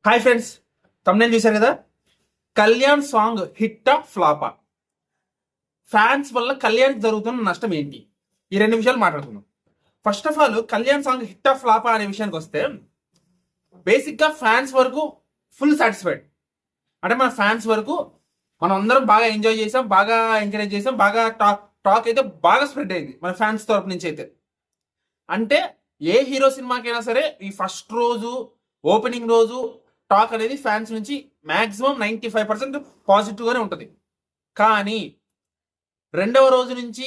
Hi friends, thumbnail చూశారు కదా. Kalyan song హిట్టా ఫ్లాపా? ఫ్యాన్స్ వల్ల కళ్యాణ్ జరుగుతున్న నష్టం ఏంటి? ఈ రెండు విషయాలు మాట్లాడుకుందాం. First of all, Kalyan song హిట్టా ఫ్లాపా అనే విషయానికి వస్తే, బేసిక్గా ఫ్యాన్స్ వరకు ఫుల్ సాటిస్ఫైడ్. అంటే మన ఫ్యాన్స్ వరకు మనం అందరం బాగా ఎంజాయ్ చేసాం, బాగా ఎంకరేజ్ చేసాం, బాగా టాక్ అయితే బాగా స్ప్రెడ్ అయింది మన ఫ్యాన్స్ తరపు నుంచి అయితే. అంటే ఏ హీరో సినిమాకైనా సరే ఈ ఫస్ట్ రోజు, ఓపెనింగ్ రోజు టాక్ అనేది ఫ్యాన్స్ నుంచి మ్యాక్సిమం 95% పాజిటివ్గానే ఉంటుంది. కానీ రెండవ రోజు నుంచి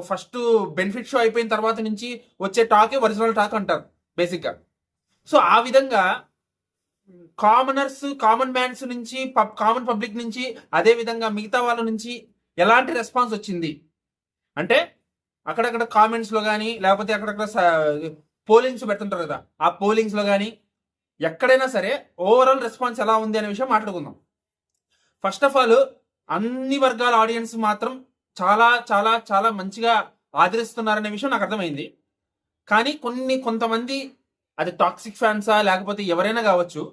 ఫస్ట్ బెనిఫిట్ షో అయిపోయిన తర్వాత నుంచి వచ్చే టాకే ఒరిజినల్ టాక్ అంటారు బేసిక్గా. సో ఆ విధంగా కామన్ మ్యాన్స్ నుంచి, కామన్ పబ్లిక్ నుంచి, అదే విధంగా మిగతా వాళ్ళ నుంచి ఎలాంటి రెస్పాన్స్ వచ్చింది అంటే, అక్కడక్కడ కామెంట్స్లో కానీ, లేకపోతే అక్కడక్కడ పోలింగ్స్ పెడుతుంటారు కదా, ఆ పోలింగ్స్లో కానీ ఎక్కడైనా సరే ఓవరాల్ రెస్పాన్స్ ఎలా ఉంది అనే విషయం మాట్లాడుకుందాం. ఫస్ట్ ఆఫ్ ఆల్, అన్ని వర్గాల ఆడియన్స్ మాత్రం చాలా చాలా చాలా మంచిగా ఆదరిస్తున్నారనే విషయం నాకు అర్థమైంది. కానీ కొంతమంది, అది టాక్సిక్ ఫ్యాన్సా లేకపోతే ఎవరైనా కావచ్చు,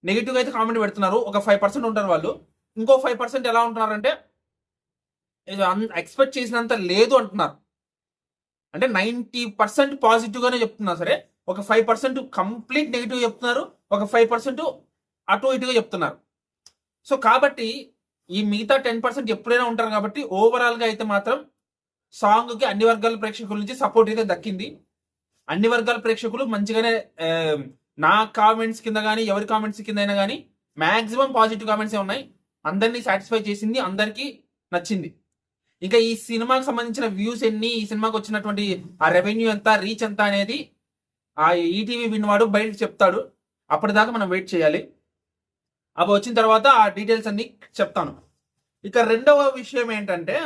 నెగిటివ్గా అయితే కామెంట్ పెడుతున్నారు. ఒక 5% ఉంటారు వాళ్ళు. ఇంకో 5% ఎలా ఉంటున్నారంటే, ఎక్స్పెక్ట్ చేసినంత లేదు అంటున్నారు. అంటే 90% పాజిటివ్గానే చెప్తున్నారు సరే, ఒక 5% కంప్లీట్ నెగిటివ్ చెప్తున్నారు, ఒక 5% అటు ఇటుగా చెప్తున్నారు. సో కాబట్టి ఈ మిగతా 10% ఎప్పుడైనా ఉంటారు. కాబట్టి ఓవరాల్గా అయితే మాత్రం సాంగ్కి అన్ని వర్గాల ప్రేక్షకుల నుంచి సపోర్ట్ అయితే దక్కింది. అన్ని వర్గాల ప్రేక్షకులు మంచిగానే, నా కామెంట్స్ కింద కానీ, ఎవరి కామెంట్స్ కింద అయినా కానీ మ్యాక్సిమం పాజిటివ్ కామెంట్సే ఉన్నాయి. అందరినీ సాటిస్ఫై చేసింది, అందరికీ నచ్చింది. ఇంకా ఈ సినిమాకి సంబంధించిన వ్యూస్ ఎన్ని, ఈ సినిమాకి వచ్చినటువంటి ఆ రెవెన్యూ ఎంత, రీచ్ ఎంత అనేది ఆ ఈటీవీ విన్నవాడు బయటకు చెప్తాడు. అప్పటిదాకా మనం వెయిట్ చేయాలి. అవి వచ్చిన తర్వాత ఆ డీటెయిల్స్ అన్ని చెప్తాను. ఇక రెండవ విషయం ఏంటంటే,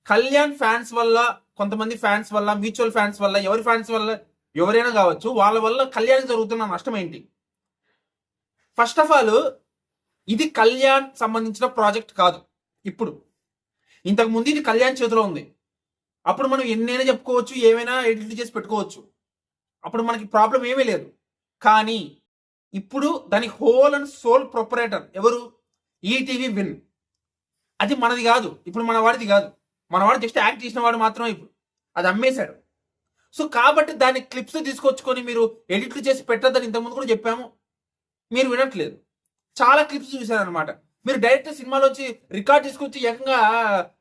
కళ్యాణ్ ఫ్యాన్స్ వల్ల, కొంతమంది ఫ్యాన్స్ వల్ల, మ్యూచువల్ ఫ్యాన్స్ వల్ల, ఎవరి ఫ్యాన్స్ వల్ల, ఎవరైనా కావచ్చు, వాళ్ళ వల్ల కళ్యాణ్ జరుగుతున్న నష్టం ఏంటి? ఫస్ట్ ఆఫ్ ఆల్, ఇది కళ్యాణ్ సంబంధించిన ప్రాజెక్ట్ కాదు. ఇప్పుడు ఇంతకు ముందు ఇది కళ్యాణ్ చేతిలో ఉంది. అప్పుడు మనం ఎన్నైనా చెప్పుకోవచ్చు, ఏమైనా ఎడిట్ చేసి పెట్టుకోవచ్చు. అప్పుడు మనకి ప్రాబ్లం ఏమీ లేదు. కానీ ఇప్పుడు దాని హోల్ అండ్ సోల్ ప్రొపరేటర్ ఎవరు? ETV win. అది మనది కాదు, ఇప్పుడు మన వాడిది కాదు. మనవాడు జస్ట్ యాక్ట్ చేసిన వాడు మాత్రమే. ఇప్పుడు అది అమ్మేశాడు. సో కాబట్టి దాని క్లిప్స్ తీసుకొచ్చుకొని మీరు ఎడిట్లు చేసి పెట్టద్దని ఇంతకుముందు కూడా చెప్పాము. మీరు వినట్లేదు. చాలా క్లిప్స్ చూశారనమాట. మీరు డైరెక్ట్ సినిమాలోంచి రికార్డ్ తీసుకొచ్చి ఏకంగా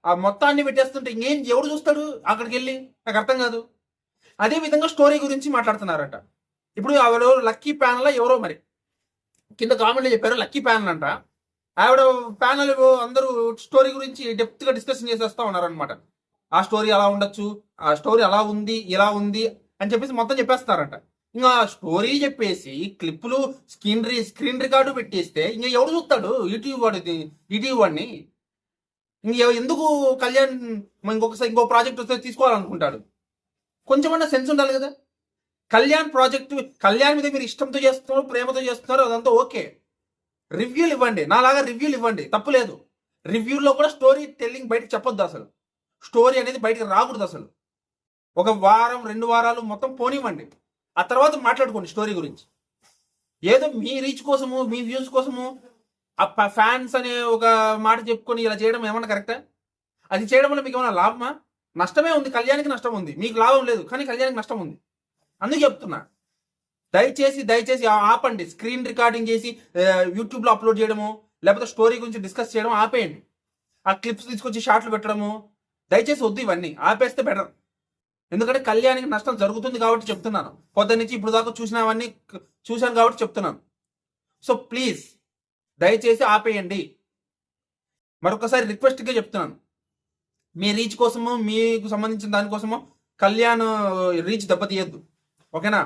ఆ మొత్తాన్ని పెట్టేస్తుంటే ఇంకేం ఎవడు చూస్తాడు అక్కడికి వెళ్ళి? నాకు అర్థం కాదు. అదే విధంగా స్టోరీ గురించి మాట్లాడుతున్నారట. ఇప్పుడు ఎవరో లక్కీ ప్యానల్ ఎవరో మరి కింద కామెంట్లో చెప్పారు, లక్కీ ప్యానల్ అంట. ఆవిడ ప్యానల్ అందరూ స్టోరీ గురించి డెప్త్గా డిస్కషన్ చేసి వస్తూ ఉన్నారనమాట. ఆ స్టోరీ అలా ఉండొచ్చు, ఆ స్టోరీ అలా ఉంది, ఇలా ఉంది అని చెప్పేసి మొత్తం చెప్పేస్తారంట. ఇంకా స్టోరీ చెప్పేసి క్లిప్పులు, స్క్రీన్ రికార్డు పెట్టేస్తే ఇంకా ఎవడు చూస్తాడు? యూట్యూబ్ వాడిని. ఎందుకు కళ్యాణ్ ఇంకో ప్రాజెక్ట్ వస్తే తీసుకోవాలనుకుంటాడు? కొంచెమన్నా సెన్స్ ఉండాలి కదా. కళ్యాణ్ ప్రాజెక్టు, కళ్యాణ్ మీద మీరు ఇష్టంతో చేస్తున్నారు, ప్రేమతో చేస్తున్నారు, అదంతా ఓకే. రివ్యూలు ఇవ్వండి, నాలాగా రివ్యూలు ఇవ్వండి, తప్పులేదు. రివ్యూల్లో కూడా స్టోరీ టెల్లింగ్ బయటకు చెప్పొద్దు. అసలు స్టోరీ అనేది బయటకు రాకూడదు. అసలు ఒక వారం 2 వారాలు మొత్తం పోనివ్వండి, ఆ తర్వాత మాట్లాడుకోండి స్టోరీ గురించి. ఏదో మీ రీచ్ కోసము, మీ వ్యూస్ కోసము ఫ్యాన్స్ అనే ఒక మాట చెప్పుకొని ఇలా చేయడం ఏమన్నా కరెక్టా? అది చేయడం వల్ల మీకు ఏమైనా లాభమా? నష్టమే ఉంది. కళ్యాణ్కి నష్టం ఉంది, మీకు లాభం లేదు. కానీ కళ్యాణ్కి నష్టం ఉంది. అందుకు చెప్తున్నా, దయచేసి ఆపండి. స్క్రీన్ రికార్డింగ్ చేసి యూట్యూబ్లో అప్లోడ్ చేయడము, లేకపోతే స్టోరీ గురించి డిస్కస్ చేయడం ఆపేయండి. ఆ క్లిప్స్ తీసుకొచ్చి షార్ట్లు పెట్టడము దయచేసి వద్దు. ఇవన్నీ ఆపేస్తే బెటర్. ఎందుకంటే కళ్యాణ్కి నష్టం జరుగుతుంది కాబట్టి చెప్తున్నాను. పొద్దు నుంచి ఇప్పుడు దాకా చూసినవన్నీ చూశాను కాబట్టి చెప్తున్నాను. సో ప్లీజ్ దయచేసి ఆపేయండి. మరొకసారి రిక్వెస్ట్గా చెప్తున్నాను, మీ రీచ్ కోసము, మీకు సంబంధించిన దానికోసము కళ్యాణ్ రీచ్ దెబ్బతీయద్దు. ఓకేనా?